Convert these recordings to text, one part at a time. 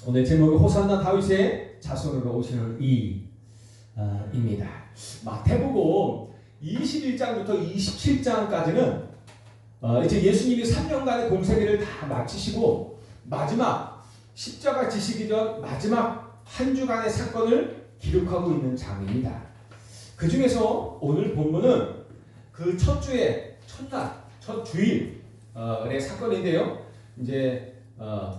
오늘 제목이 호산나 다윗의 자손으로 오시는 이입니다. 마태복음 21장부터 27장까지는 이제 예수님이 3년간의 공생애를 다 마치시고 마지막 십자가 지시기 전 마지막 한 주간의 사건을 기록하고 있는 장입니다. 그 중에서 오늘 본문은 그 첫 주의 첫날, 첫 주일의 사건인데요. 이제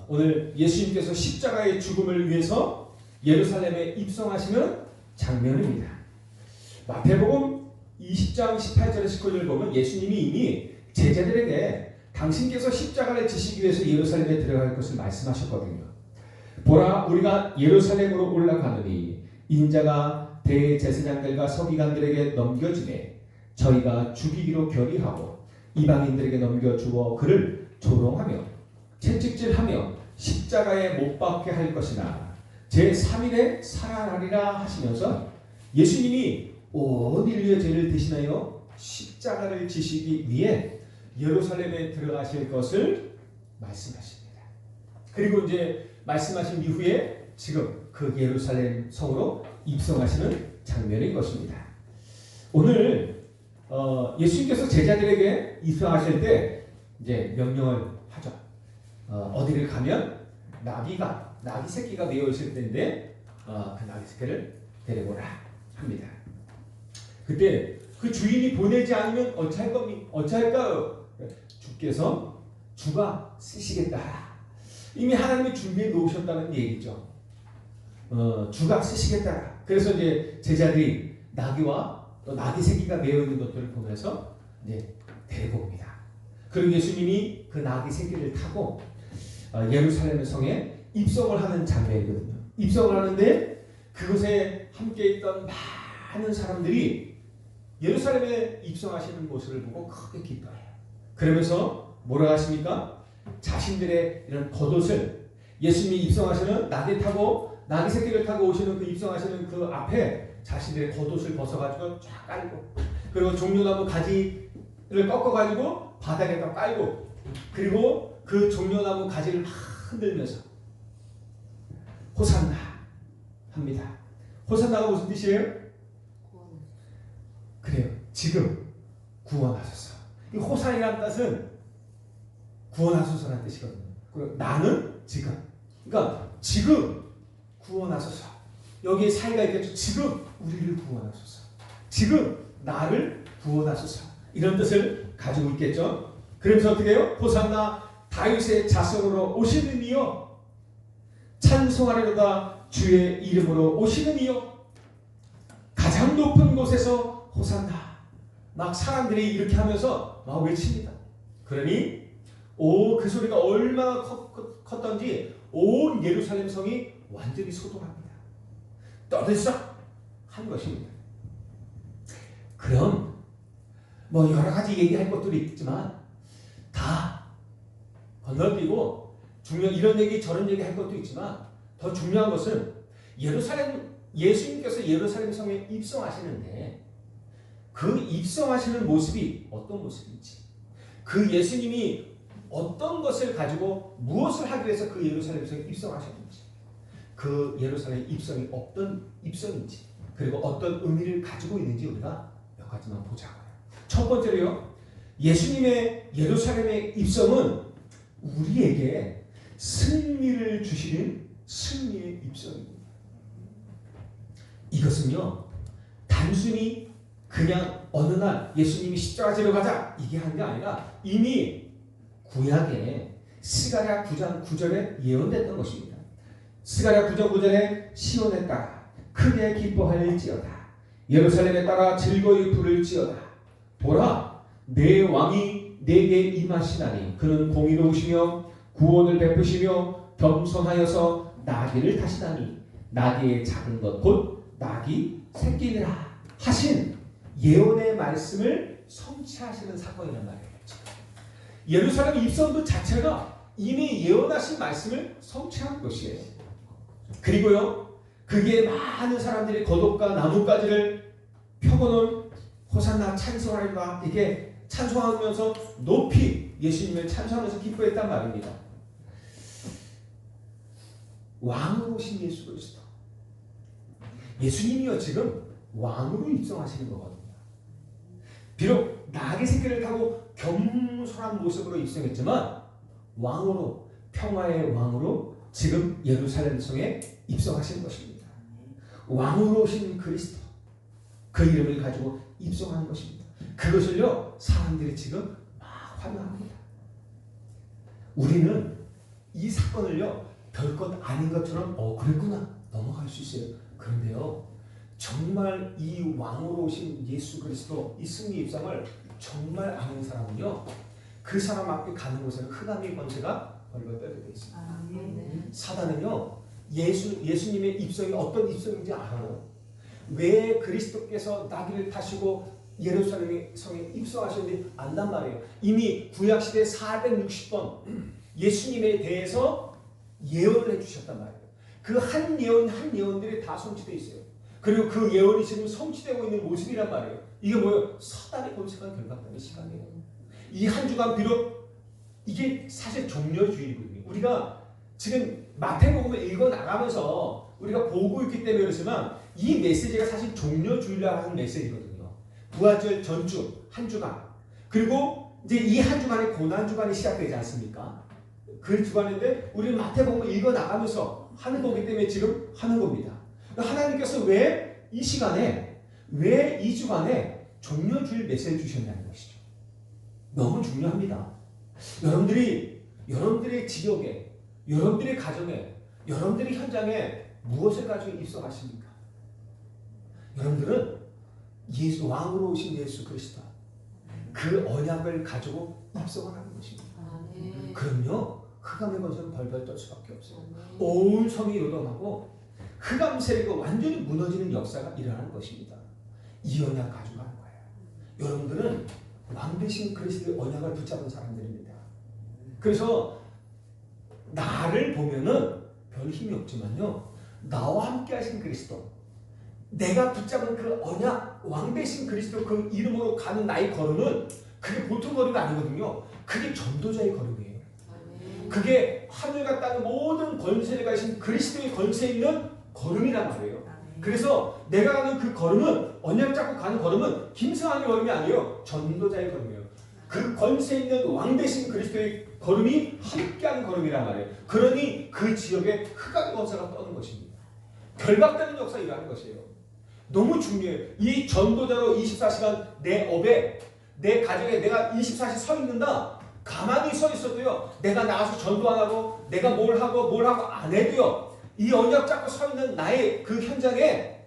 오늘 예수님께서 십자가의 죽음을 위해서 예루살렘에 입성하시는 장면입니다. 마태복음 20장 18절에 19절을 보면 예수님이 이미 제자들에게 당신께서 십자가를 지시기 위해서 예루살렘에 들어갈 것을 말씀하셨거든요. 보라, 우리가 예루살렘으로 올라가느니 인자가 대제사장들과 서기관들에게 넘겨주매 저희가 죽이기로 결의하고 이방인들에게 넘겨주어 그를 조롱하며 채찍질하며 십자가에 못 박게 할 것이나 제3일에 살아나리라 하시면서 예수님이 온 인류의 죄를 대신하여 십자가를 지시기 위해 예루살렘에 들어가실 것을 말씀하십니다. 그리고 이제 말씀하신 이후에 지금 그 예루살렘 성으로 입성하시는 장면인 것입니다. 오늘 예수님께서 제자들에게 입성하실 때 이제 명령을 하죠. 어디를 가면 나귀 새끼가 메어 있을 때인데 그 나귀 새끼를 데려오라 합니다. 그때 그 주인이 보내지 않으면 어찌할까요? 주께서 주가 쓰시겠다. 이미 하나님이 준비해 놓으셨다는 얘기죠. 주가 쓰시겠다. 그래서 이제 제자들이 나귀와 또 나귀 새끼가 메어 있는 것들을 보면서 이제 데리고 옵니다. 그리고 예수님이 그 나귀 새끼를 타고 예루살렘 성에 입성을 하는 장면이거든요. 입성을 하는데 그곳에 함께 있던 많은 사람들이 예루살렘에 입성하시는 모습을 보고 크게 기뻐해요. 그러면서 뭐라 하십니까? 자신들의 이런 겉옷을 예수님이 입성하시는 나귀 새끼를 타고 오시는 그 입성하시는 그 앞에 자신들의 겉옷을 벗어가지고 쫙 깔고 그리고 종려나무 가지를 꺾어가지고 바닥에다 깔고 그리고 그 종려나무 가지를 막 흔들면서 호산나 합니다. 호산나가 무슨 뜻이에요? 그래요. 지금 구원하소서. 이 호산이라는 뜻은 구원하소서라는 뜻이거든요. 그리고 나는 지금. 그러니까 지금 구원하소서. 여기에 사이가 있겠죠. 지금 우리를 구원하소서. 지금 나를 구원하소서. 이런 뜻을 가지고 있겠죠. 그러면서 어떻게 해요? 호산나 다윗의 자손으로 오시는 이여 찬송하리로다 주의 이름으로 오시는 이여 가장 높은 곳에서 호산나. 막 사람들이 이렇게 하면서 막 외칩니다. 그러니 그 소리가 얼마나 컸던지 온 예루살렘 성이 완전히 소동합니다. 떠들썩 한 것입니다. 그럼 뭐 여러 가지 얘기할 것들이 있지만 다 건너뛰고 이런 얘기 저런 얘기 할 것도 있지만 더 중요한 것은 예수님께서 예루살렘 성에 입성하시는데 그 입성하시는 모습이 어떤 모습인지 그 예수님이 어떤 것을 가지고 무엇을 하기 위해서 그 예루살렘 성에 입성하셨는지 그 예루살렘 입성이 어떤 입성인지 그리고 어떤 의미를 가지고 있는지 우리가 몇 가지만 보자고요. 첫 번째로요. 예수님의 예루살렘의 입성은 우리에게 승리를 주시는 승리의 입성입니다. 이것은요. 단순히 그냥 어느 날 예수님이 십자가 지러 가자 이게 한 게 아니라 이미 구약에 스가랴 9장 9절에 예언됐던 것입니다. 스가랴 9장 9절에 시온에 따라 크게 기뻐할지어다. 예루살렘에 따라 즐거이 부를지어다. 보라 내 왕이 내게 임하시나니 그는 공의로우시며 구원을 베푸시며 겸손하여서 나귀를 타시나니 나귀의 작은 것 곧 나귀 새끼니라 하신 예언의 말씀을 성취하시는 사건이란 말이에요. 예루살렘 입성도 자체가 이미 예언하신 말씀을 성취한 것이에요. 그리고요, 그게 많은 사람들이 겉옷과 나뭇가지를 펴고는 호산나 찬송하리라 이게 찬송하면서 높이 예수님을 찬송하면서 기뻐했단 말입니다. 왕으로 오신 예수 그리스도. 예수님이요 지금 왕으로 입성하시는 거거든요. 비록 나귀 새끼를 타고 겸손한 모습으로 입성했지만 왕으로, 평화의 왕으로 지금 예루살렘 성에 입성하신 것입니다. 왕으로 오신 그리스도, 그 이름을 가지고 입성하는 것입니다. 그것을요 사람들이 지금 막 환호합니다. 우리는 이 사건을요 별것 아닌 것처럼 그랬구나 넘어갈 수 있어요. 그런데요 정말 이 왕으로 오신 예수 그리스도 이 승리 입성을 정말 아는 사람은요 그 사람 앞에 가는 곳에는 흑암의 권세가 벌벌 떨게 되어 있습니다. 사단은요 예수님의 입성이 어떤 입성인지 알아요. 왜 그리스도께서 나귀를 타시고 예루살렘 성에 입성하셨는지 안단 말이에요. 이미 구약시대 460번 예수님에 대해서 예언을 해주셨단 말이에요. 그 한 예언 한 예언들이 다 성취되어 있어요. 그리고 그 예언이 지금 성취되고 있는 모습이란 말이에요. 이게 뭐예요? 사단의 권세가 결박되는 시간이에요. 이 한 주간 비록 이게 사실 종려주일이거든요. 우리가 지금 마태복음을 읽어 나가면서 우리가 보고 있기 때문에 그렇지만 이 메시지가 사실 종려주일이라는 메시지거든요. 부활절 전주 한 주간 그리고 이제 이 한 주간에 고난 주간이 시작되지 않습니까? 그 주간인데 우리는 마태복음을 읽어 나가면서 하는 거기 때문에 지금 하는 겁니다. 하나님께서 왜 이 시간에 왜 이 주간에 종려주일 메시지를 주셨냐는 것이죠. 너무 중요합니다. 여러분들의 지역에, 여러분들의 가정에, 여러분들의 현장에 무엇을 가지고 입성하십니까? 여러분들은 예수 왕으로 오신 예수 그리스도 그 언약을 가지고 입성을 하는 것입니다. 그럼요 흑암의 권세는 벌벌 떨 수밖에 없어요. 온 성이 요동하고 흑암 세력이 완전히 무너지는 역사가 일어나는 것입니다. 이 언약 가지고 하는 거예요. 여러분들은 왕 되신 그리스도의 언약을 붙잡은 사람들입니다. 그래서 나를 보면은 별 힘이 없지만요 나와 함께 하신 그리스도, 내가 붙잡은 그 언약 왕 되신 그리스도 그 이름으로 가는 나의 걸음은 그게 보통 걸음이 아니거든요. 그게 전도자의 걸음이에요. 그게 하늘과 땅의 모든 권세를 가진 그리스도의 권세 있는 걸음이란 말이에요. 그래서 내가 가는 그 걸음은 언약 잡고 가는 걸음은 김성환의 걸음이 아니에요. 전도자의 걸음이에요. 그 권세 있는 왕 되신 그리스도의 걸음이 함께하는 걸음이란 말이에요. 그러니 그 지역에 흑암의 권세가 떠는 것입니다. 결박되는 역사가 일어나는 것이에요. 너무 중요해요. 이 전도자로 24시간 내 업에 내 가정에 내가 24시 서 있는다. 가만히 서 있어도요. 내가 나가서 전도 안 하고 내가 뭘 하고 안 해도요. 이 언약 잡고 서 있는 나의 그 현장에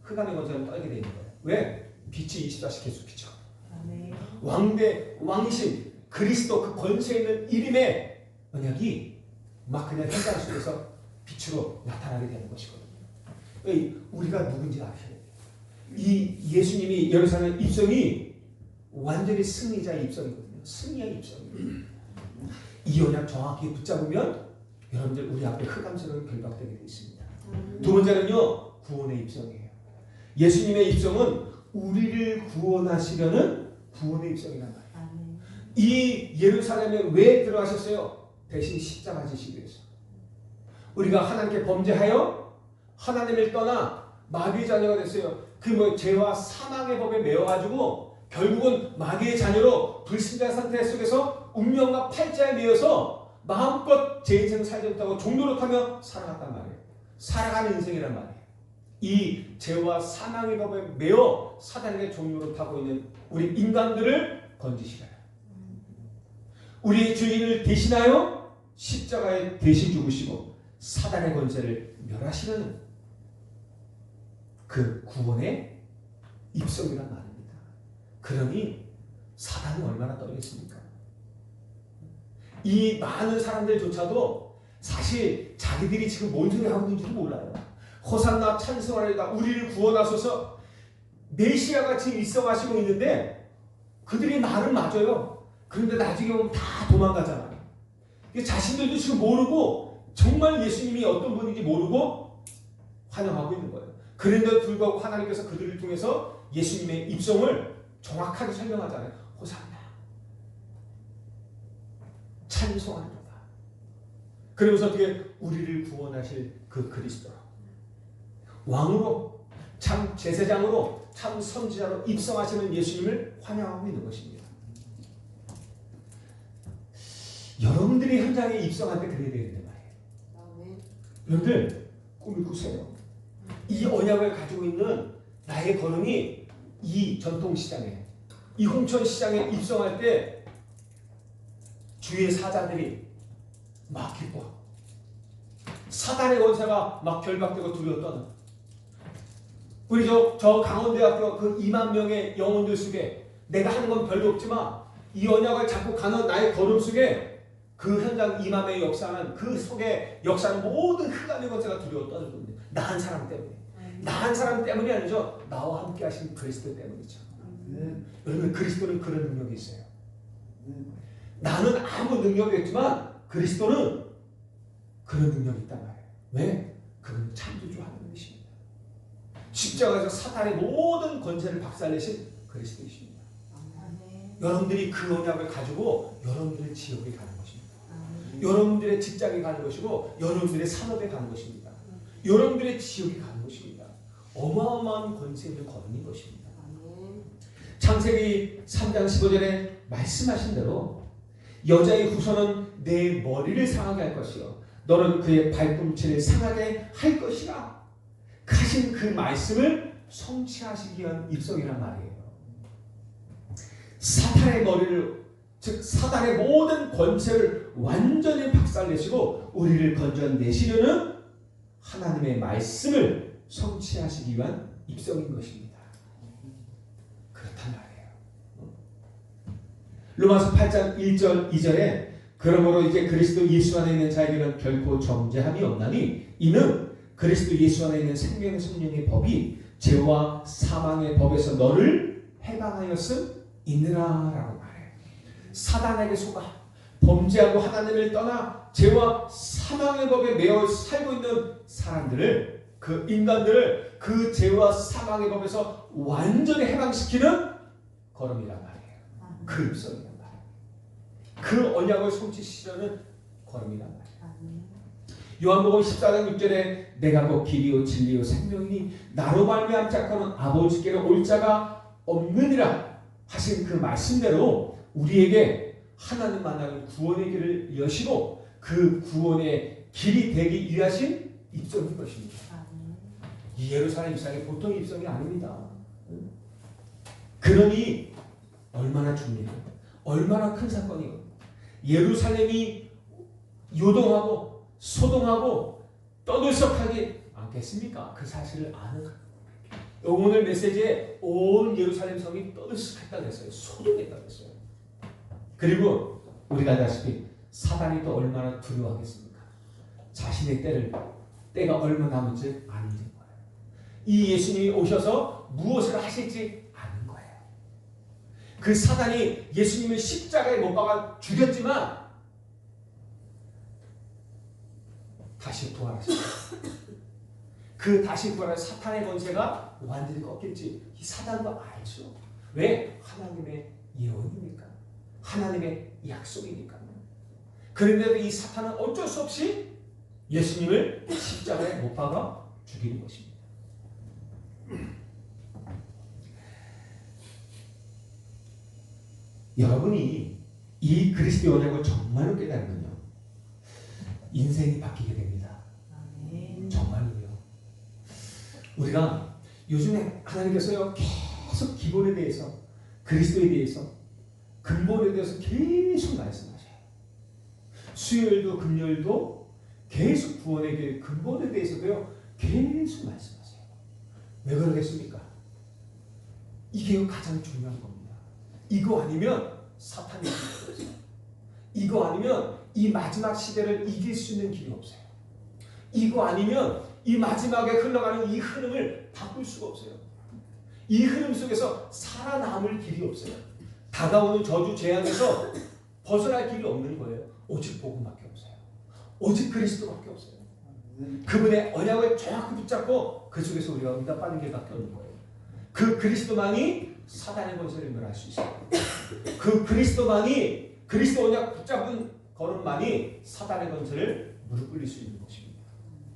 흑암의 권세는 떨게 되는 거예요. 왜? 빛이 24시 계속 비쳐. 왕이신 그리스도 그 권세 있는 이름의 언약이 막 그냥 현장 속에서 빛으로 나타나게 되는 것이거든요. 우리가 누군지 아셔야 돼요. 이 예수님이 예루살렘 입성이 완전히 승리자의 입성이거든요. 승리의 입성이에요. 이 언약 정확히 붙잡으면 여러분들 우리 앞에 흑암세는 결박되게 되어 있습니다. 두 번째는요 구원의 입성이에요. 예수님의 입성은 우리를 구원하시려는 구원의 입성이란 말이에요. 이 예루살렘에 왜 들어가셨어요? 대신 십자가 지시기 위해서. 우리가 하나님께 범죄하여 하나님을 떠나 마귀의 자녀가 됐어요. 그 죄와 사망의 법에 매여가지고 결국은 마귀의 자녀로 불신자 상태 속에서 운명과 팔자에 매여서 마음껏 제 인생을 살지 못하고 종노릇하며 살아갔단 말이에요. 살아가는 인생이란 말이에요. 이 죄와 사망의 법에 매여 사단에게 종노릇하고 있는 우리 인간들을 건지시라요. 우리의 죄인을 대신하여 십자가에 대신 죽으시고 사단의 권세를 멸하시는 그 구원의 입성이란 말입니다. 그러니 사단은 얼마나 떨겠습니까? 이 많은 사람들조차도 사실 자기들이 지금 뭔 소리 하고 있는지도 몰라요. 호산나 찬송하리다 우리를 구원하소서 메시아가 지금 입성하시고 있는데 그들이 말은 맞아요. 그런데 나중에 보면 다 도망가잖아요. 자신들도 지금 모르고 정말 예수님이 어떤 분인지 모르고 환영하고 있는 거예요. 그런데도 불구하고 하나님께서 그들을 통해서 예수님의 입성을 정확하게 설명하잖아요. 호산나 찬송하리로다. 그러면서 어떻게 우리를 구원하실 그 그리스도 왕으로 참 제사장으로 참 선지자로 입성하시는 예수님을 환영하고 있는 것입니다. 여러분들이 현장에 입성할 때 그래야 되는데 말이에요. 여러분들 꿈을 꾸세요. 이 언약을 가지고 있는 나의 걸음이 이 전통시장에 이 홍천시장에 입성할 때 주의 사자들이 막 기뻐. 사단의 권세가 막 결박되고 두려워 떠는. 우리 저 강원대학교 그 2만 명의 영혼들 속에 내가 하는 건 별로 없지만 이 언약을 잡고 가는 나의 걸음 속에 그 현장 2만 명의 역사는 그 속에 역사는 모든 흑암의 권세가 두려워 떠는 겁니다. 나 한 사람 때문에. 나 한 사람 때문이 아니죠. 나와 함께 하신 그리스도 때문이죠. 여러분 그리스도는 그런 능력이 있어요. 나는 아무 능력이 없지만 그리스도는 그런 능력이 있단 말이에요. 왜? 그건 창조주하는 것입니다. 십자가에서 사탄의 모든 권세를 박살내신 그리스도이십니다. 여러분들이 그 언약을 가지고 여러분들의 지역에 가는 것입니다. 여러분들의 직장에 가는 것이고 여러분들의 산업에 가는 것입니다. 여러분들의 지역에 가는 것입니다. 어마어마한 권세 있는 걸음인 것입니다. 창세기 3장 15절에 말씀하신 대로 여자의 후손은 내 머리를 상하게 할 것이요 너는 그의 발꿈치를 상하게 할 것이라 하신 그 말씀을 성취하시기 위한 입성이란 말이에요. 사탄의 머리를 즉 사탄의 모든 권세를 완전히 박살내시고 우리를 건져내시려는 하나님의 말씀을 성취하시기 위한 입성인 것입니다. 그렇단 말이에요. 로마서 8장 1절 2절에 그러므로 이제 그리스도 예수 안에 있는 자에게는 결코 정죄함이 없나니 이는 그리스도 예수 안에 있는 생명의 성령의 법이 죄와 사망의 법에서 너를 해방하였음 있느라 라고 말해요. 사단에게 속아 범죄하고 하나님을 떠나 죄와 사망의 법에 매여 살고 있는 사람들을 그 인간들을 그 죄와 사망의 법에서 완전히 해방시키는 걸음이란 말이에요. 그 입성이란 말이에요. 그 언약을 성취시키려는 걸음이란 말이에요. 요한복음 14장 6절에 내가 곧 길이요 진리요 생명이니 나로 말미암지 않고는 아버지께로 올 자가 없느니라 하신 그 말씀대로 우리에게 하나님 만나는 구원의 길을 여시고 그 구원의 길이 되기 위하신 입성인 것입니다. 이 예루살렘 입성이 보통 입성이 아닙니다. 그러니 얼마나 중요해요. 얼마나 큰 사건이에요. 예루살렘이 요동하고 소동하고 떠들썩하지 않겠습니까? 그 사실을 아는 오늘 메시지에 온 예루살렘 성이 떠들썩했다고 했어요. 소동했다고 했어요. 그리고 우리가 알다시피 사단이 또 얼마나 두려워하겠습니까? 자신의 때가 얼마 남은지 아는 거예요. 이 예수님이 오셔서 무엇을 하실지 아는 거예요. 그 사단이 예수님을 십자가에 못 박아 죽였지만 다시 부활하셨어요. 그 다시 부활한 사탄의 권세가 완전히 꺾일지 이 사단도 알죠. 왜? 하나님의 예언이니까. 하나님의 약속이니까요. 그런데도 이 사탄은 어쩔 수 없이 예수님을 십자가에 못 박아 죽이는 것입니다. 여러분이 이 그리스도의 언약을 정말로 깨달으면요. 인생이 바뀌게 됩니다. 정말로요. 우리가 요즘에 하나님께서요 계속 기본에 대해서 그리스도에 대해서 근본에 대해서 계속 말씀하셔요. 수요일도 금요일도 계속 구원의 길 근본에 대해서도요 계속 말씀하세요. 왜 그러겠습니까? 이게 가장 중요한 겁니다. 이거 아니면 사탄이 길이 없어요. 이거 아니면 이 마지막 시대를 이길 수 있는 길이 없어요. 이거 아니면 이 마지막에 흘러가는 이 흐름을 바꿀 수가 없어요. 이 흐름 속에서 살아남을 길이 없어요. 다가오는 저주 재앙에서 벗어날 길이 없는 거예요. 오직 복음밖에 없어요. 오직 그리스도밖에 없어요. 그분의 언약을 정확히 붙잡고 그 속에서 우리가 응답하는 길밖에 없는 거예요. 그 그리스도만이 사단의 권세를 멸할 수 있어요. 그 그리스도만이 그리스도 언약 붙잡은 걸음만이 사단의 권세를 무릎 꿇릴 수 있는 것입니다.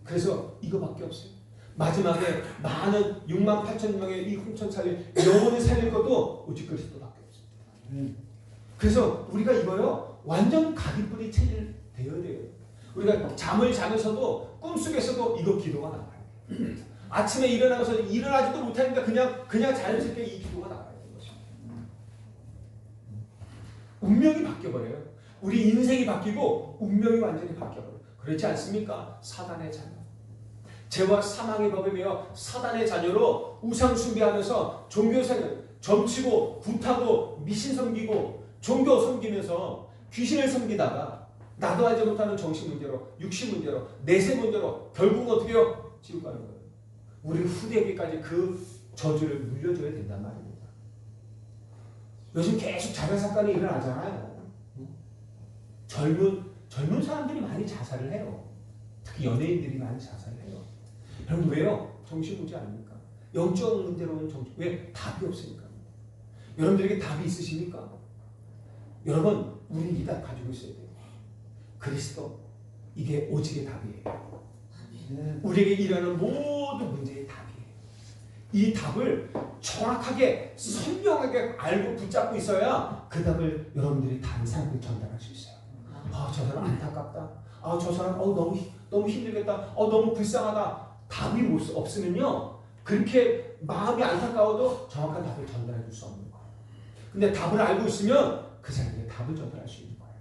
그래서 이거밖에 없어요. 마지막에 많은 6만 8천 명의 이 홍천 살릴 영혼을 살릴 것도 오직 그리스도밖에 없습니다. 그래서 우리가 이거요 완전 가기뿌리 체질 되어야 돼요. 우리가 잠을 자면서도 꿈속에서도 이거 기도가 나와요. 아침에 일어나서 일어나지도 못하니까 그냥 자연스럽게 이 기도가 나와야 되는 것입니다. 운명이 바뀌어버려요. 우리 인생이 바뀌고 운명이 완전히 바뀌어버려요. 그렇지 않습니까? 사단의 자녀. 죄와 사망의 법에 매여 사단의 자녀로 우상 숭배하면서 종교생활 점치고 굿하고 미신 섬기고 종교 섬기면서 귀신을 섬기다가 나도 알지 못하는 정신 문제로 육신 문제로 내세 문제로 결국은 어떻게 해요? 지옥 가는 거예요. 우리 후대에게까지 그 저주를 물려줘야 된단 말입니다. 요즘 계속 자살 사건이 일어나잖아요. 젊은 사람들이 많이 자살을 해요. 특히 연예인들이 많이 자살을 해요. 여러분 왜요? 정신문제 아닙니까? 영적 문제로는 왜? 답이 없으니까. 여러분들에게 답이 있으십니까? 여러분 우리는 이 답 가지고 있어야 돼요. 그리스도 이게 오직의 답이에요. 우리에게 일어나는 모든 문제의 답이에요. 이 답을 정확하게 선명하게 알고 붙잡고 있어야 그 답을 여러분들이 다른 사람에게 전달할 수 있어요. 저 사람 안타깝다. 저 사람 너무 힘들겠다. 너무 불쌍하다. 답이 없으면요 그렇게 마음이 안타까워도 정확한 답을 전달해 줄 수 없는 거예요. 근데 답을 알고 있으면 그 사람에게 답을 전달할 수 있는 거예요.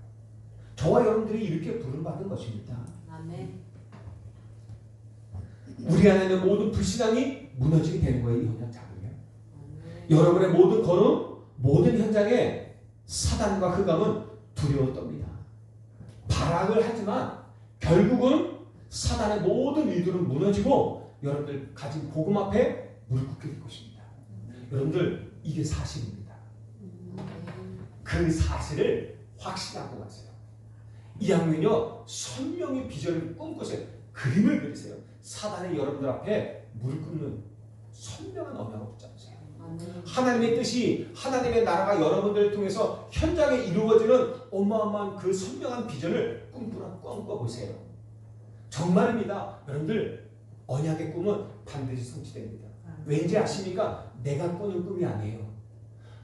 저와 여러분들이 이렇게 부름받은 것입니다. 아멘. 우리 안에 있는 모든 불신앙이 무너지게 되는 거예요. 이 현장 잡으면. 여러분의 모든 걸음, 모든 현장에 사단과 흑암은 두려워 떱니다. 발악을 하지만 결국은 사단의 모든 의도는 무너지고 여러분들 가진 복음 앞에 무릎 꿇게 될 것입니다. 여러분들 이게 사실입니다. 그 사실을 확신하고 가세요. 이왕이면요 선명히 비전을 꿈꾸세요. 그림을 그리세요. 사단이 여러분들 앞에 무릎 꿇는 선명한 언약을 붙잡으세요. 하나님의 뜻이 하나님의 나라가 여러분들을 통해서 현장에 이루어지는 어마어마한 그 선명한 비전을 꿈꿔보세요. 정말입니다. 여러분들 언약의 꿈은 반드시 성취됩니다. 왠지 아십니까? 내가 꾸는 꿈이 아니에요.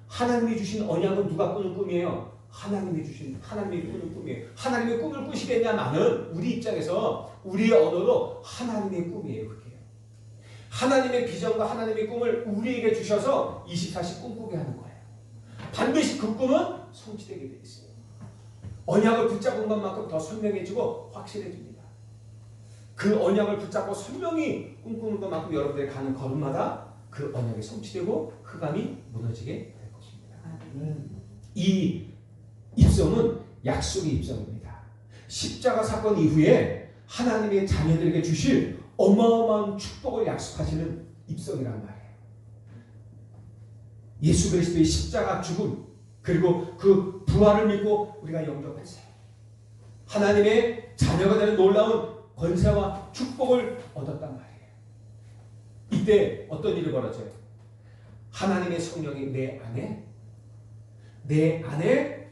하나님이 주신 언약은 누가 꾸는 꿈이에요? 하나님이 꾸는 꿈이에요. 하나님의 꿈을 꾸시겠냐마는 우리 입장에서 우리의 언어로 하나님의 꿈이에요. 그게 하나님의 비전과 하나님의 꿈을 우리에게 주셔서 24시 꿈꾸게 하는 거예요. 반드시 그 꿈은 성취되게 되어 있어요. 언약을 붙잡은 것만큼 더 선명해지고 확실해집니다. 그 언약을 붙잡고 선명히 꿈꾸는 것만큼 여러분들이 가는 걸음마다 그 언약이 성취되고 흑암이 무너지게 될 것입니다. 이 입성은 약속의 입성입니다. 십자가 사건 이후에 하나님의 자녀들에게 주실 어마어마한 축복을 약속하시는 입성이란 말이에요. 예수 그리스도의 십자가 죽음 그리고 그 부활을 믿고 우리가 영접했어요. 하나님의 자녀가 되는 놀라운 권세와 축복을 얻었단 말이에요. 이때 어떤 일이 벌어져요? 하나님의 성령이 내 안에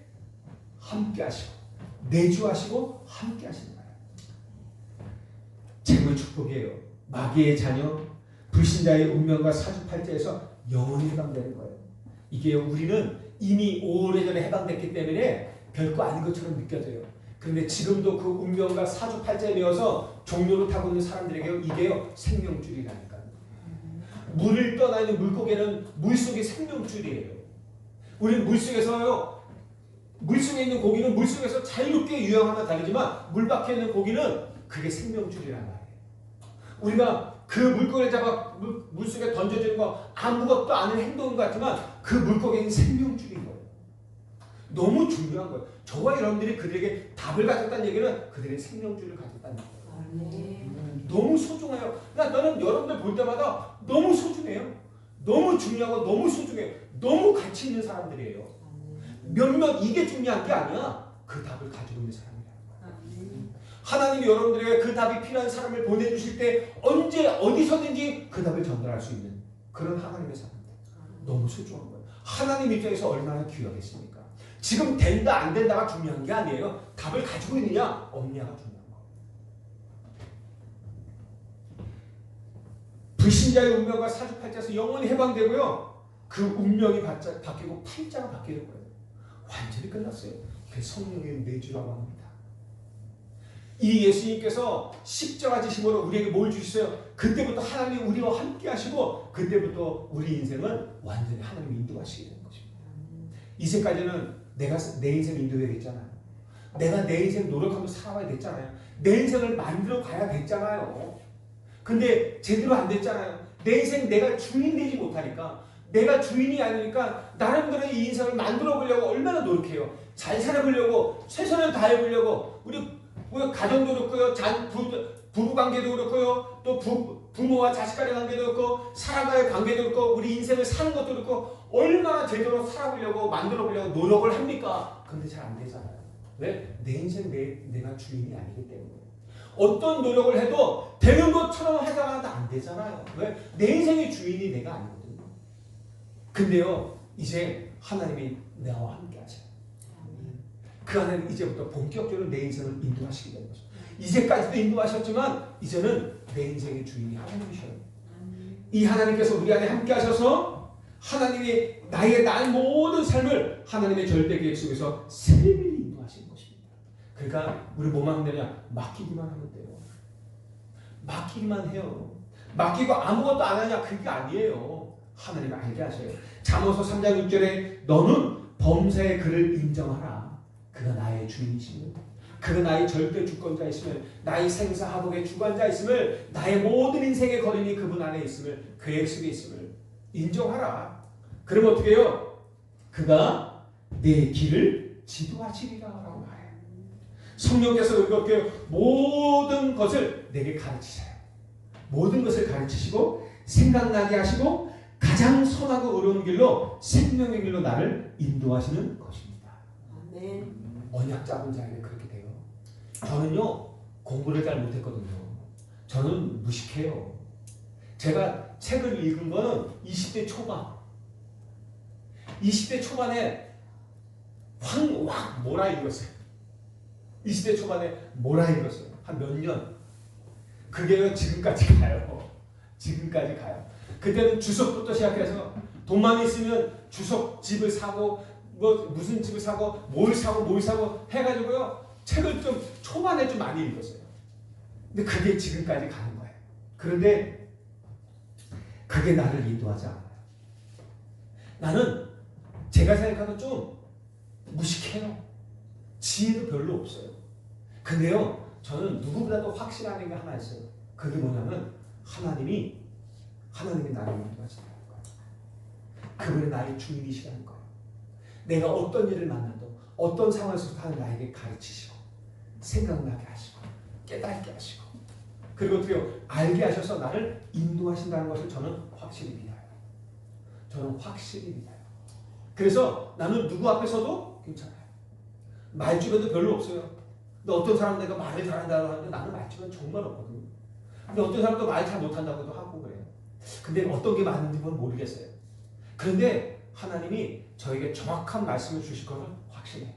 함께 하시고 내주하시고 함께 하시는 거예요. 재물 축복이에요. 마귀의 자녀, 불신자의 운명과 사주팔자에서 영원히 해방되는 거예요. 이게 우리는 이미 오래전에 해방됐기 때문에 별거 아닌 것처럼 느껴져요. 그런데 지금도 그 운명과 사주팔자에 매어서 종로를 타고 있는 사람들에게 이게요 생명줄이라니까요. 물을 떠나 있는 물고기는 물속의 생명줄이에요. 우리는 물속에서요 물속에 있는 고기는 물속에서 자유롭게 유영하면 다르지만 물 밖에 있는 고기는 그게 생명줄이란 말이에요. 우리가 그 물고기를 잡아 물속에 던져주는 거 아무것도 아닌 행동인 것 같지만 그 물고기는 생명줄인 거예요. 너무 중요한 거예요. 저와 여러분들이 그들에게 답을 가졌다는 얘기는 그들의 생명줄을 가졌다는 거예요. 너무 소중해요. 나는 여러분들 볼 때마다 너무 소중해요. 너무 중요하고 너무 소중해요. 너무 가치 있는 사람들이에요. 몇몇 이게 중요한 게 아니야. 그 답을 가지고 있는 사람이라는 거예요. 하나님이 여러분들에게 그 답이 필요한 사람을 보내주실 때 언제 어디서든지 그 답을 전달할 수 있는 그런 하나님의 사람들. 너무 소중한 거예요. 하나님 입장에서 얼마나 귀하겠습니까? 지금 된다 안 된다가 중요한 게 아니에요. 답을 가지고 있느냐 없느냐가 중요한 거예요. 불신자의 운명과 사주팔자에서 영원히 해방되고요. 그 운명이 바뀌고 팔자가 바뀌는 거예요. 완전히 끝났어요. 그게 성령의 내주라고 합니다. 이 예수님께서 십자가 지심으로 우리에게 뭘 주셨어요? 그때부터 하나님이 우리와 함께 하시고 그때부터 우리 인생은 완전히 하나님이 인도하시게 되는 것입니다. 이제까지는 내가 내 인생 인도해야 됐잖아요. 내가 내 인생 노력하면서 살아야 됐잖아요. 내 인생을 만들어 가야 됐잖아요. 근데 제대로 안 됐잖아요. 내 인생 내가 주인 되지 못하니까, 내가 주인이 아니니까 나름대로 이 인생을 만들어 보려고 얼마나 노력해요. 잘 살아보려고 최선을 다해보려고 우리 가정도 그렇고요, 부부관계도 그렇고요, 또 부모와 자식 간의 관계도 그렇고 사람과의 관계도 그렇고 우리 인생을 사는 것도 그렇고 얼마나 제대로 살아보려고 만들어보려고 노력을 합니까? 근데 잘 안 되잖아요. 왜? 내 인생 내가 주인이 아니기 때문에. 어떤 노력을 해도 되는 것처럼 하다가도 안 되잖아요. 왜? 내 인생의 주인이 내가 아니거든요. 근데요, 이제 하나님이 나와 함께 하세요. 그 하나님 이제부터 본격적으로 내 인생을 인도하시게 되는 거죠. 이제까지도 인도하셨지만 이제는 내 인생의 주인이 하나님이셔요. 이 하나님께서 우리 안에 함께 하셔서 하나님이 나의 모든 삶을 하나님의 절대 계획 속에서 세밀히 인도하시는 것입니다. 그러니까 우리 뭐만 하면 되냐? 맡기기만 하면 돼요. 맡기기만 해요. 맡기고 아무것도 안 하냐? 그게 아니에요. 하나님 알게 하셔요. 잠언서 3장 6절에 너는 범사의 그를 인정하라. 그가 나의 주인이시며 그가 나의 절대 주권자이시며 나의 생사화복의 주관자이심을, 나의 모든 인생의 거린이 그분 안에 있음을, 계획 속에 있음을 인정하라. 그럼 어떻게 해요? 그가 내 길을 지도하시리라 라고 말해요. 성령께서 이렇게 모든 것을 내게 가르치셔요. 모든 것을 가르치시고 생각나게 하시고 가장 선하고 의로운 길로, 생명의 길로 나를 인도하시는 것입니다. 아멘. 언약 잡은 자에게 그렇게 돼요. 저는요, 공부를 잘 못했거든요. 저는 무식해요. 제가 책을 읽은 거는 20대 초반. 20대 초반에 확 몰아 읽었어요. 20대 초반에 몰아 읽었어요. 한 몇 년. 그게 지금까지 가요. 지금까지 가요. 그때는 주석부터 시작해서 돈만 있으면 주석집을 사고 무슨 집을 사고 뭘 사고 해가지고요, 책을 좀 초반에 좀 많이 읽었어요. 근데 그게 지금까지 가는 거예요. 그런데 그게 나를 인도하지 않아요. 나는 제가 생각하는 좀 무식해요. 지혜도 별로 없어요. 근데요, 저는 누구보다도 확실한 게 하나 있어요. 그게 뭐냐면 하나님이 나를 인도하신다는 거예요. 그분이 나의 주인이시라는 거예요. 내가 어떤 일을 만나도 어떤 상황에서 하는 나에게 가르치시고 생각나게 하시고 깨닫게 하시고 그리고 어떻게 알게 하셔서 나를 인도하신다는 것을 저는 확실히 믿어요. 저는 확실히 믿어요. 그래서 나는 누구 앞에서도 괜찮아요. 말주변도 별로 없어요. 근데 어떤 사람 내가 말을 잘한다고 하는데 나는 말주변 정말 없거든요. 근데 어떤 사람도 말 잘 못한다고도 하고 그래요. 근데 어떤 게 맞는지 모르겠어요. 그런데 하나님이 저에게 정확한 말씀을 주실 것을 확신해요.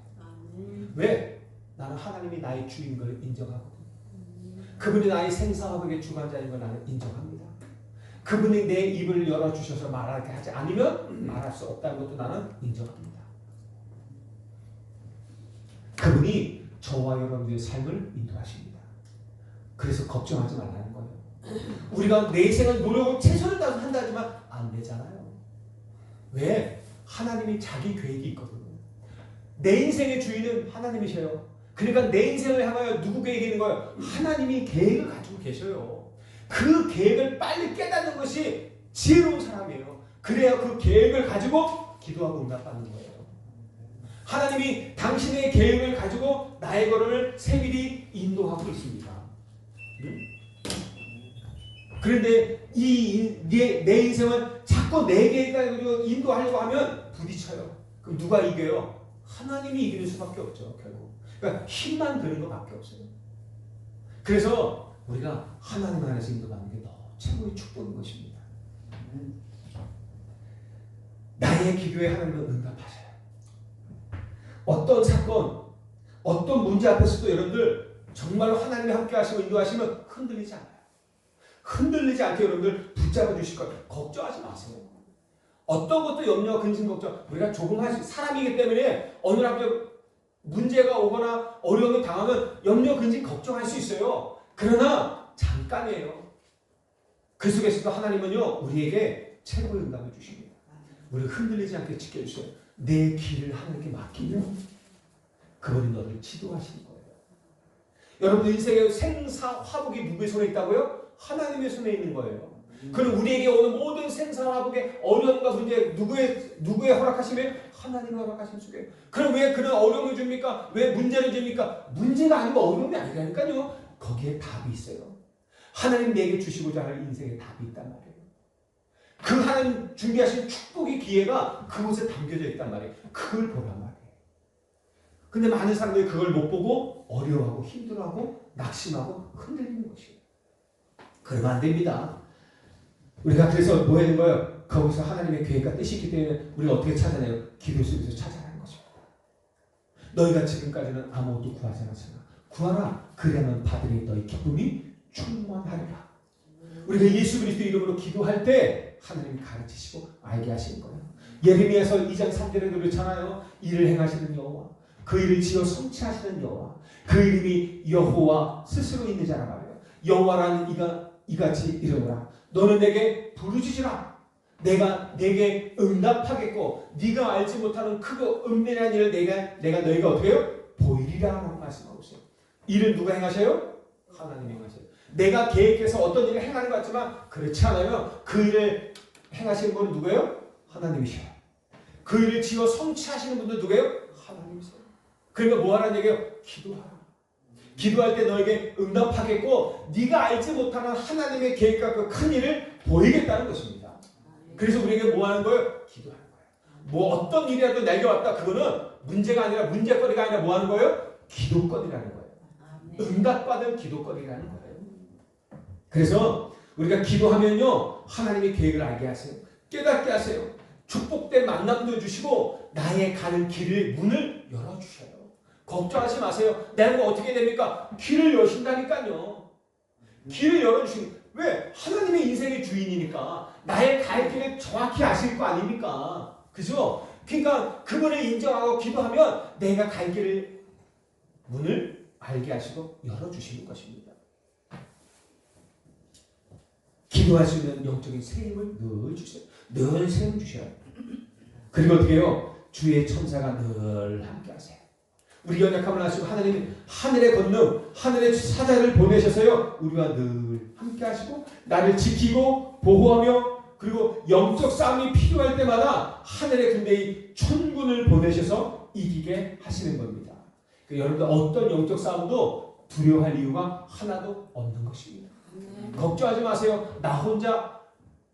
왜? 나는 하나님이 나의 주인 걸 인정하거든요. 그분이 나의 생사화복의 주관자인 걸 나는 인정합니다. 그분이 내 입을 열어주셔서 말하게 하지 않으면 말할 수 없다는 것도 나는 인정합니다. 그분이 저와 여러분들의 삶을 인도하십니다. 그래서 걱정하지 말라는 거예요. 우리가 내 생을 노력을 최선을 다해서 한다 하지만 안 되잖아요. 왜? 하나님이 자기 계획이 있거든요. 내 인생의 주인은 하나님이셔요. 그러니까 내 인생을 향하여 누구 계획이 있는 거예요? 하나님이 계획을 가지고 계셔요. 그 계획을 빨리 깨닫는 것이 지혜로운 사람이에요. 그래야 그 계획을 가지고 기도하고 응답받는 거예요. 하나님이 당신의 계획을 가지고 나의 걸음을 세밀히 인도하고 있습니다. 그런데 내 인생을 자꾸 내 계획을 인도하려고 하면 부딪혀요. 그럼 누가 이겨요? 하나님이 이기는 수밖에 없죠, 결국. 그러니까 힘만 드는 것밖에 없어요. 그래서 우리가 하나님 안에서 인도받는 게 최고의 축복인 것입니다. 나의 기도에 하나님은 응답하셔요. 어떤 사건, 어떤 문제 앞에서도 여러분들 정말로 하나님이 함께 하시고 인도하시면 흔들리지 않아요. 흔들리지 않게 여러분들 붙잡아 주실 것. 걱정하지 마세요. 어떤 것도 염려, 근심, 걱정. 우리가 조금 할 수, 사람이기 때문에 어느 날 문제가 오거나 어려움을 당하면 염려, 근심, 걱정할 수 있어요. 그러나 잠깐이에요. 그 속에서도 하나님은요, 우리에게 최고의 응답을 주십니다. 우리를 흔들리지 않게 지켜주세요. 내 길을 하나님께 맡기면 그분이 너를 지도하시는 거예요. 여러분들 인생의 생사화복이 누구의 손에 있다고요? 하나님의 손에 있는 거예요. 그럼 우리에게 오는 모든 생사화복의 어려움과 문제 누구의 허락하심에? 하나님의 허락하심 속에. 그럼 왜 그런 어려움을 줍니까? 왜 문제를 줍니까? 문제가 아니고 어려움이 아니라니까요. 거기에 답이 있어요. 하나님 내게 주시고자 할 인생에 답이 있단 말이에요. 그 하나님 준비하신 축복의 기회가 그곳에 담겨져 있단 말이에요. 그걸 보란 말이에요. 근데 많은 사람들이 그걸 못 보고 어려워하고 힘들어하고 낙심하고 흔들리는 것이에요. 그러면 안 됩니다. 우리가 그래서 뭐 하는 거예요? 거기서 하나님의 계획과 뜻이 있기 때문에 우리가 어떻게 찾아내요? 기도 속에서 찾아내는 것입니다. 너희가 지금까지는 아무것도 구하지 않았으나 구하라. 그러면 받으니 너희 기쁨이 충만하리라. 우리가 예수 그리스도 이름으로 기도할 때 하나님이 가르치시고 알게 하시는 거예요. 예레미야서 2장 3절에 그렇잖아요. 이를 행하시는 여호와, 그 일을 지어 성취하시는 여호와, 그 이름이 여호와 스스로 있는 자라 말이에요. 여호와라는 이같이 이르노라. 너는 내게 부르짖으라. 내가 내게 응답하겠고 네가 알지 못하는 크고 은밀한 일을 내가 너희가 어떻게 해요? 보이리라 라고 말씀하고 있어요. 일을 누가 행하셔요? 하나님이 행하셔요. 내가 계획해서 어떤 일을 행하는 것 같지만 그렇지 않아요. 그 일을 행하시는 분은 누구예요? 하나님이셔요. 그 일을 지어 성취하시는 분은 누구예요? 하나님이세요. 그러니까 뭐 하라는 얘기예요? 기도하라. 기도할 때 너에게 응답하겠고 네가 알지 못하는 하나님의 계획과 그 큰 일을 보이겠다는 것입니다. 그래서 우리에게 뭐 하는 거예요? 기도하는 거예요. 뭐 어떤 일이라도 내게 왔다. 그거는 문제가 아니라 문제거리가 아니라 뭐 하는 거예요? 기도거리라는 거예요. 응답받을 기도거리라는 거예요. 그래서 우리가 기도하면요 하나님의 계획을 알게 하세요. 깨닫게 하세요. 축복된 만남도 주시고 나의 가는 길을 문을 열어주셔요. 걱정하지 마세요. 내가 어떻게 됩니까? 길을 여신다니까요. 길을 열어주시는. 왜? 하나님의 인생의 주인이니까 나의 갈 길을 정확히 아실 거 아닙니까? 그죠? 그러니까 그분을 인정하고 기도하면 내가 갈 길을 문을 알게 하시고 열어주시는 것입니다. 기도할 수 있는 영적인 세임을 늘 주세요. 늘 세임 주셔요. 그리고 어떻게 해요? 주의 천사가 늘 함께 하세요. 우리 연약함을 아시고 하나님이 하늘의 권능, 하늘의 사자를 보내셔서요. 우리와 늘 함께 하시고 나를 지키고 보호하며 그리고 영적 싸움이 필요할 때마다 하늘의 군대의 천군을 보내셔서 이기게 하시는 겁니다. 여러분들 어떤 영적 싸움도 두려워할 이유가 하나도 없는 것입니다. 걱정하지 마세요. 나 혼자.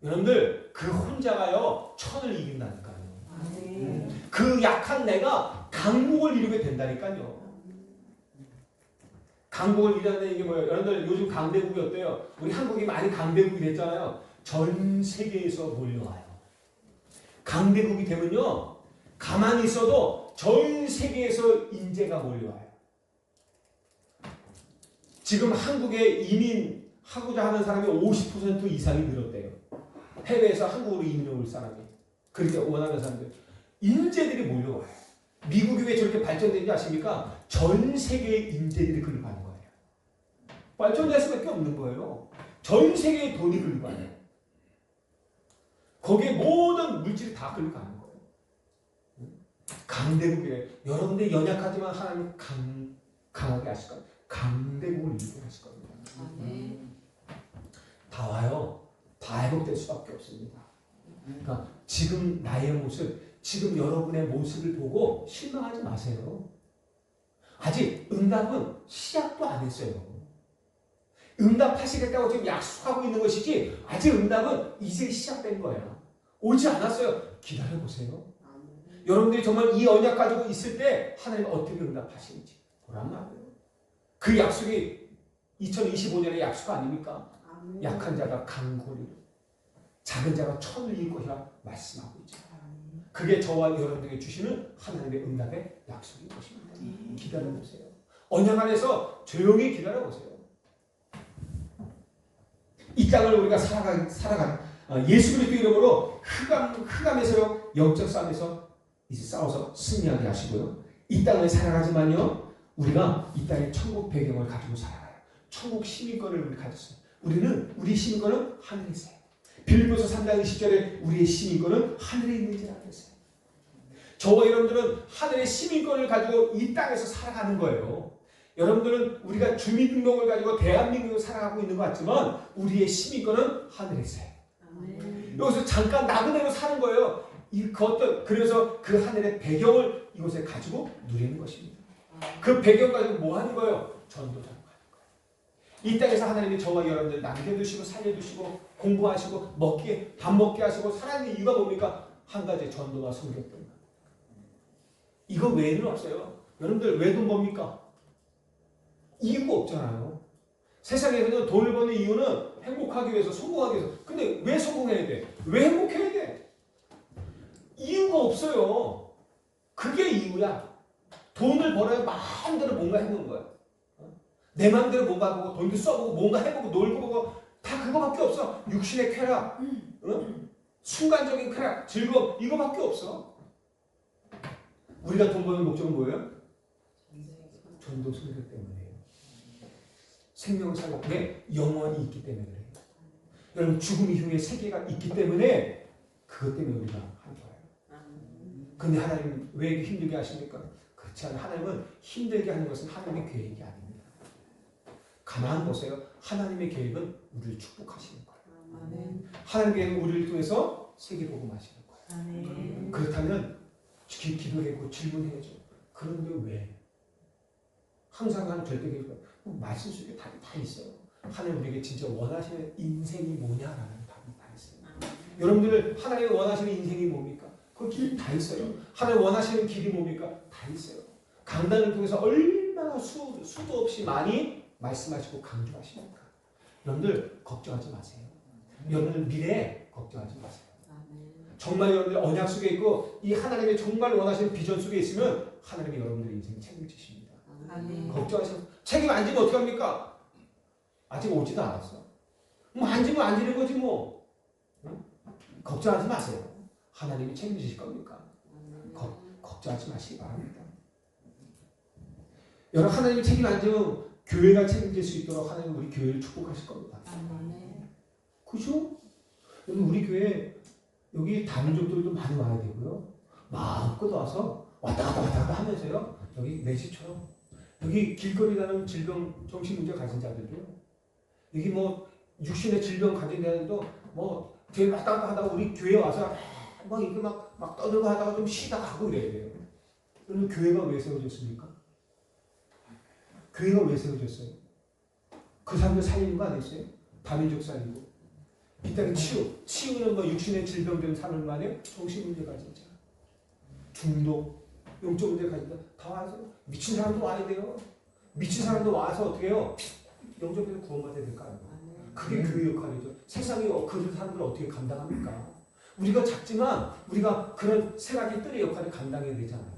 여러분들 그 혼자가요 천을 이긴다니까요. 그 약한 내가 강국을 이루게 된다니까요. 강국을 이루는 이게 뭐예요? 여러분들 요즘 강대국이 어때요? 우리 한국이 많이 강대국이 됐잖아요. 전 세계에서 몰려와요. 강대국이 되면요 가만히 있어도 전 세계에서 인재가 몰려와요. 지금 한국에 이민하고자 하는 사람이 50% 이상이 늘었대요. 해외에서 한국으로 이민해 올 사람이. 그렇게 원하는 사람들. 인재들이 몰려와요. 미국이 왜 저렇게 발전되는지 아십니까? 전 세계의 인재들이 글로 가는 거예요. 발전될 수밖에 없는 거예요. 전 세계의 돈이 글로 가요. 거기에 모든 물질이 다 글로 가는 거예요. 강대국이래요. 여러분들 연약하지만 하나님 강하게 하실 겁니다. 강대국을 이루게 하실 겁니다. 다 와요. 다 회복될 수밖에 없습니다. 그러니까 지금 나의 모습, 지금 여러분의 모습을 보고 실망하지 마세요. 아직 응답은 시작도 안 했어요. 응답하시겠다고 지금 약속하고 있는 것이지 아직 응답은 이제 시작된 거예요. 오지 않았어요. 기다려보세요. 여러분들이 정말 이 언약 가지고 있을 때 하나님 어떻게 응답하시는지 보란 말이에요. 그 약속이 2025년의 약속 아닙니까? 약한 자가 강고리로 작은 자가 천을 이길 것이라 말씀하고 있죠. 그게 저와 여러분에게 주시는 하나님의 응답의 약속인 것입니다. 기다려보세요. 언약 안에서 조용히 기다려보세요. 이 땅을 우리가 살아가는 예수 그리스도 이름으로 흑암에서 영적 싸움에서 이제 싸워서 승리하게 하시고요. 이 땅을 살아가지만요. 우리가 이 땅의 천국 배경을 가지고 살아가요. 천국 시민권을 우리 가졌어요. 우리 시민권은 하늘에 있어요. 빌립보서 3장 20절에 우리의 시민권은 하늘에 있는지라 그랬어요. 저와 여러분들은 하늘의 시민권을 가지고 이 땅에서 살아가는 거예요. 여러분들은 우리가 주민등록을 가지고 대한민국을 살아가고 있는 것 같지만 우리의 시민권은 하늘에 있어요. 여기서 잠깐 나그네로 사는 거예요. 그래서 그 하늘의 배경을 이곳에 가지고 누리는 것입니다. 그 배경 가지고 뭐 하는 거예요? 전도자로 가는 거예요. 이 땅에서 하나님이 저와 여러분들 남겨두시고 살려두시고 공부하시고 밥 먹게 하시고 살아있는 이유가 뭡니까? 한 가지 전도와 선교 때문에. 이거 외에는 없어요. 여러분들 왜 돈 법니까? 이유가 없잖아요. 세상에서는 돈을 버는 이유는 행복하기 위해서, 성공하기 위해서. 근데 왜 성공해야 돼? 왜 행복해야 돼? 이유가 없어요. 그게 이유야. 돈을 벌어야 마음대로 뭔가 해보는 거야. 내 마음대로 뭔가 해보고 돈도 써보고 뭔가 해보고 놀고 보고 다 그거밖에 없어. 육신의 쾌락, 순간적인 쾌락, 즐거움 이거밖에 없어. 우리가 돈 버는 목적은 뭐예요? 전도 선교 때문이에요. 생명을 살고 왜? 영원이 있기 때문에 그래요. 여러분 죽음 이후의 세계가 있기 때문에 그것 때문에 우리가 하는 거예요. 근데 하나님 왜 힘들게 하십니까? 그렇지 않아요. 하나님은 힘들게 하는 것은 하나님의 계획이 아닙니다. 가만히 보세요. 하나님의 계획은 우리를 축복하시는 거예요. 하나님의 계획은 우리를 통해서 세계복음하시는 거예요. 그렇다면 기도해고 질문해야죠. 그런데 왜? 항상 하는 절대 계획은 말씀 속에 답이 다 있어요. 하나님 우리에게 진짜 원하시는 인생이 뭐냐라는 답이 다 있어요. 여러분들 하나님 원하시는 인생이 뭡니까? 그 길이 다 있어요. 하나님 원하시는 길이 뭡니까? 다 있어요. 강단을 통해서 얼마나 수도 없이 많이 말씀하시고 강조하십니까? 여러분들 걱정하지 마세요. 여러분들 미래에 걱정하지 마세요. 정말 여러분들 언약 속에 있고 이 하나님의 정말 원하시는 비전 속에 있으면 하나님이 여러분들의 인생 책임지십니다. 걱정하셔서 책임 안 지면 어떻게 합니까? 아직 오지도 않았어. 뭐 안 지면 안 지는 거지 뭐. 응? 걱정하지 마세요. 하나님이 책임지실 겁니까? 걱정하지 마시기 바랍니다. 여러분 하나님이 책임 안 지면 교회가 책임질 수 있도록 하나님 우리 교회를 축복하실 겁니다. 그죠? 우리 교회 여기 다민족들도 많이 와야 되고요. 마음껏 와서 왔다 갔다 하면서요. 여기 내 집처럼 여기 길거리 다니는 질병 정신문제 가진 자들도 여기 뭐 육신의 질병 가진 자들도 뭐 되게 왔다 갔다 하다가 우리 교회 와서 막 이렇게 막 떠들고 하다가 좀 쉬다 가고 이래야 돼요. 그러면 교회가 왜 세워졌습니까? 교회가 왜 세워졌어요? 그 사람들 살리는 거 아니었어요? 다민족 살리고 이 땅에 치유는 뭐 육신의 질병된 사람을 말해요? 정신문제 가진 자, 중독, 영적 문제 가진 자 다 와서 미친 사람도 와야 돼요. 미친 사람도 와서 어떻게 해요? 영적으로 구원받아야 될 거 아니에요. 그게 교회 역할이죠. 세상이 그 사람들을 어떻게 감당합니까? 우리가 작지만 우리가 그런 생각의 뜰의 역할을 감당해야 되잖아요.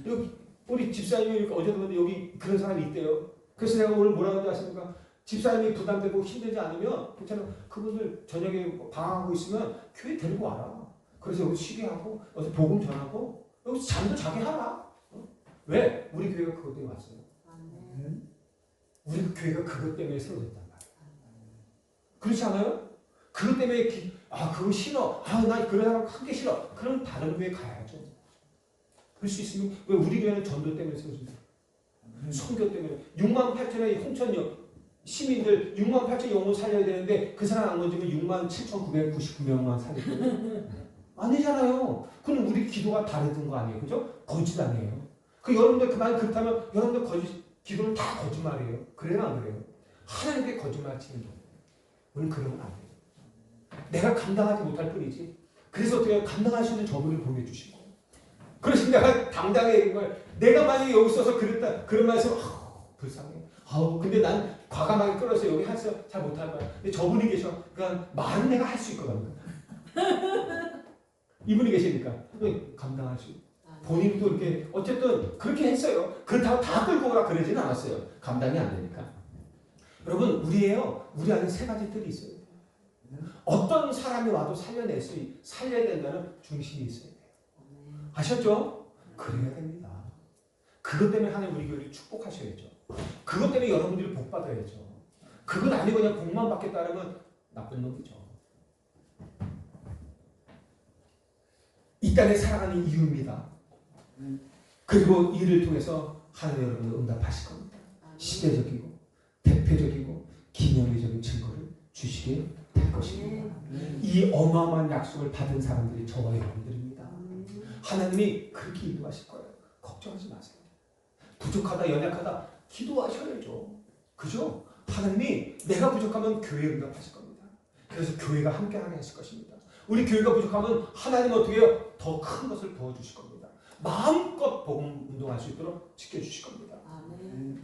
여기 우리 집사님이 어제도 보는데 여기 그런 사람이 있대요. 그래서 내가 오늘 뭐라고 하지 아십니까? 집사님이 부담되고 힘들지 않으면 괜찮아. 그분들 저녁에 방황하고 있으면 교회 데리고 와라. 그래서 여기 쉬게 하고 여기서 복음 전하고 여기서 잠도 자게 하라. 왜? 우리 교회가 그것 때문에 왔어요. 우리 교회가 그것 때문에 세워졌단 말이에요. 그렇지 않아요? 그것 때문에 그거 싫어. 나 그런 사람 크게 싫어. 그럼 다른 교회 가야죠. 그럴 수 있으면 왜 우리 교회는 전도 때문에 세워진다. 선교 때문에 68,000의 홍천역 시민들 68,000 영혼 살려야 되는데 그 사람 안 건지면 67,999명만 살릴 거예요. 아니잖아요. 그럼 우리 기도가 다르던 거 아니에요. 그죠? 거짓 아니에요. 여러분들 그 말 그렇다면 여러분들 기도는 다 거짓말이에요. 그래요 안 그래요? 하나님께 거짓말 치는 거예요. 우리는 그러면 안 돼요. 내가 감당하지 못할 뿐이지. 그래서 어떻게 감당할 수 있는 저분을 보내주시고 그래서 내가 당당히 얘기한 거예요. 내가 만약에 여기 있어서 그랬다 그런 말씀 불쌍해. 근데 난 과감하게 끌어서 여기 해서 잘 못할 거야. 근데 저분이 계셔. 그러니까 말은 내가 할 수 있거든. 이분이 계시니까 감당할 수 있고 본인도 이렇게 어쨌든 그렇게 했어요. 그렇다고 다 끌고 오라 그러지는 않았어요. 감당이 안 되니까. 여러분 우리 안에 세 가지 뜰이 있어요. 어떤 사람이 와도 살려야 된다는 중심이 있어야 돼요. 아셨죠? 그래야 됩니다. 그것 때문에 하나님 우리 교회를 축복하셔야죠. 그것 때문에 여러분들이 복 받아야죠. 그건 아니고 그냥 복만 받겠다면 나쁜 놈이죠. 이 땅에 살아가는 이유입니다. 그리고 이를 통해서 하나님 여러분을 응답하실 겁니다. 시대적이고 대표적이고 기념비적인 증거를 주시게 될 것입니다. 이 어마어마한 약속을 받은 사람들이 저와 여러분들입니다. 하나님이 그렇게 인도하실 거예요. 걱정하지 마세요. 부족하다 연약하다 기도하셔야죠. 그죠? 하나님이 내가 부족하면 교회 응답하실 겁니다. 그래서 교회가 함께하게 하실 것입니다. 우리 교회가 부족하면 하나님 어떻게 해요? 더 큰 것을 부어주실 겁니다. 마음껏 복음 운동할 수 있도록 지켜주실 겁니다.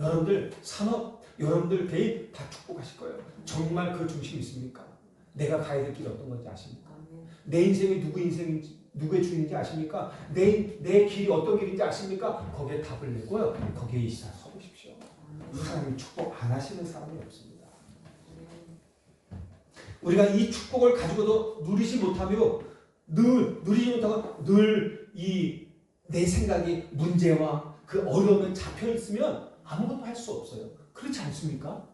여러분들 산업, 여러분들 개인 다 축복하실 거예요. 정말 그 중심이 있습니까? 내가 가야 될 길이 어떤 건지 아십니까? 내 인생이 누구의 주인인지 아십니까? 내 길이 어떤 길인지 아십니까? 거기에 답을 내고요. 거기에 이시다 서보십시오. 하나님이 축복 안 하시는 사람이 없습니다. 우리가 이 축복을 가지고도 누리지 못하고 늘 이 내 생각이 문제와 그 어려움에 잡혀 있으면 아무것도 할 수 없어요. 그렇지 않습니까?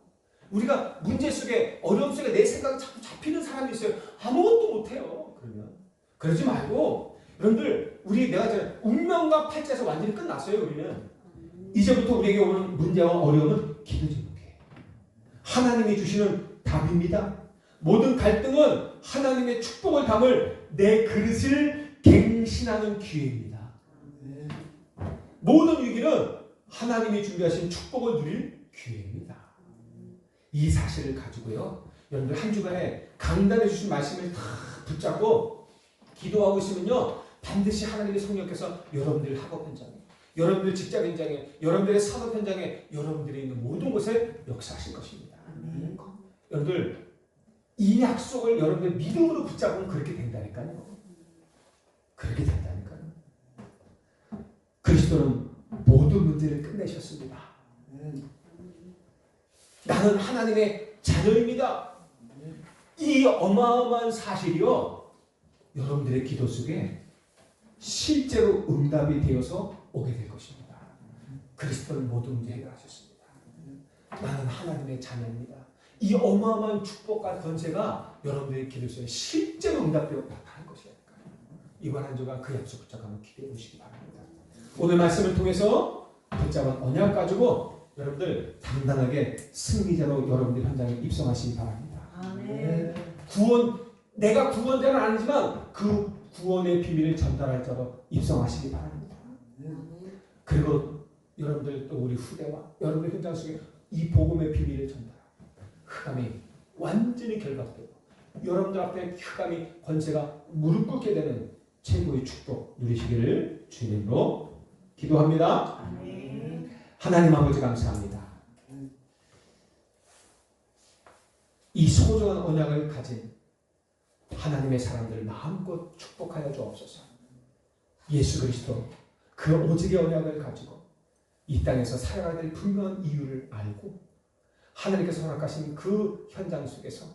우리가 문제 속에 어려움 속에 내 생각이 자꾸 잡히는 사람이 있어요. 아무것도 못해요. 그러면 그러지 말고 여러분들 내가 전에 운명과 팔자에서 완전히 끝났어요. 우리는 이제부터 우리에게 오는 문제와 어려움은 기도 제목이에요. 하나님이 주시는 답입니다. 모든 갈등은 하나님의 축복을 담을 내 그릇을 갱신하는 기회입니다. 모든 위기는 하나님이 준비하신 축복을 누릴 기회입니다. 이 사실을 가지고요. 여러분들 한 주간에 강단해 주신 말씀을 다 붙잡고 기도하고 있으면요. 반드시 하나님의 성령께서 여러분들 학업 현장에, 여러분들 직장 현장에, 여러분들의 산업 현장에, 여러분들이 있는 모든 곳에 역사하실 것입니다. 여러분들 이 약속을 여러분들 믿음으로 붙잡으면 그렇게 된다니까요. 그렇게 된다니까요. 그리스도는 모든 문제를 끝내셨습니다. 나는 하나님의 자녀입니다. 이 어마어마한 사실이요. 여러분들의 기도 속에 실제로 응답이 되어서 오게 될 것입니다. 그리스도는 모든 문제 해결하셨습니다. 나는 하나님의 자녀입니다. 이 어마어마한 축복과 권세가 여러분들의 기도 속에 실제로 응답되어 나타날 것이니까요. 이번 한 주간 그 약속 붙잡고 기대해 보시기 바랍니다. 오늘 말씀을 통해서 붙잡은 언약 가지고 여러분들 당당하게 승리자로 여러분들 현장에 입성하시기 바랍니다. 내가 구원자는 아니지만 그 구원의 비밀을 전달할 자로 입성하시기 바랍니다. 그리고 여러분들 또 우리 후대와 여러분들 현장 속에 이 복음의 비밀을 전달하고 흑암이 완전히 결박되고 여러분들 앞에 흑암이 권세가 무릎 꿇게 되는 최고의 축복 누리시기를 주님으로 기도합니다. 하나님 아버지 감사합니다. 이 소중한 언약을 가진 하나님의 사람들을 마음껏 축복하여 주옵소서. 예수 그리스도 그 오직의 언약을 가지고 이 땅에서 살아가야 될 분명한 이유를 알고 하나님께서 허락하신 그 현장 속에서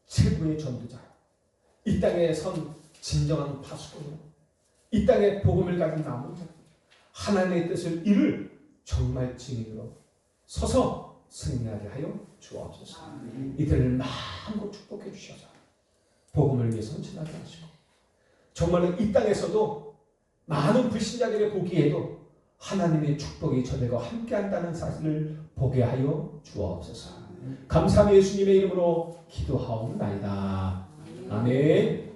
최고의 전도자로 이 땅에 선 진정한 파수꾼으로 이 땅에 복음을 가진 나무자 하나님의 뜻을 이룰 정말 증인으로 서서 승리하게 하여 주옵소서. 이들을 마음껏 축복해 주셔서 복음을 위해 선천하게 하시고 정말로 이 땅에서도 많은 불신자들의 보기에도 하나님의 축복이 저들과 함께한다는 사실을 보게 하여 주옵소서. 감사함이 예수님의 이름으로 기도하옵나이다. 아멘.